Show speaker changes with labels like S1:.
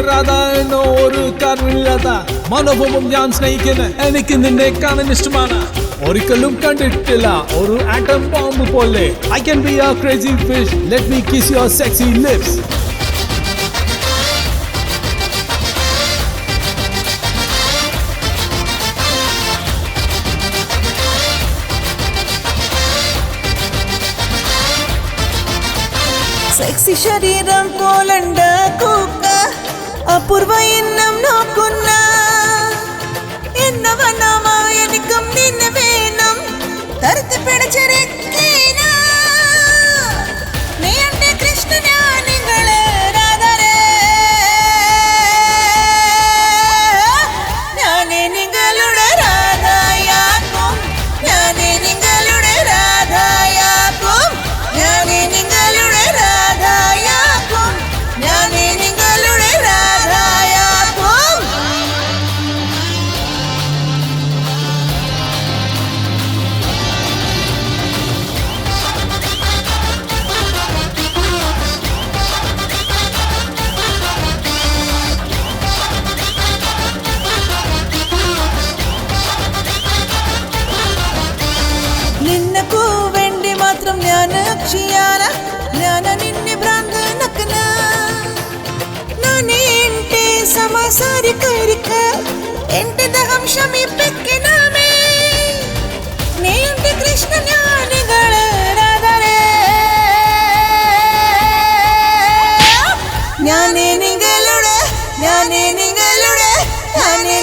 S1: രാധ എന്ന ഒരു കാരണമില്ലാത്ത മനോഭാവം ഞാൻ സ്നേഹിക്കുന്ന എനിക്ക് നിന്നെ കാണാൻ ഇഷ്ടമാണ്. ഒരിക്കലും കണ്ടിട്ടില്ല ഒരു ആറ്റം ബോംബ് പോലെ. I can be a crazy fish, let me kiss your sexy lips.
S2: Sexy ശരീരം പോലണ്ട കൂക്ക അപൂർവ എന്നും നോക്കുന്ന എന്നവനാമാ എനിക്കും നിന്നെ വേണം തരത്തി പിടിച്ചിരിക്കേന നീ എന്റെ കൃഷ്ണനാ നിങ്ങളെ രാധരേ ഞാനേ നിങ്ങളുടെ രാധയാക്കും ഞാനേ നിങ്ങളുടെ രാധയാക്കും ഞാനേ നിങ്ങളുടെ രാധയാക്കും ഞാനേ നിങ്ങളുടെ രാധയാക്കും നിന്നക്കു വേണ്ടി മാത്രം ഞാൻ അക്ഷയാല ഞാൻ നിന്നെ ഭ്രാന്ത് നക്കന നാനേന്റെ സമാസാരി കൈരിക്ക എന്റെ ദഹം ശമിപ്പിക്കണമേ നീ എന്റെ കൃഷ്ണ ഞാനികള് രാധരേ ഞാനേ നിങ്ങളുടെ ഞാനേ നിങ്ങളുടെ ഞാനേ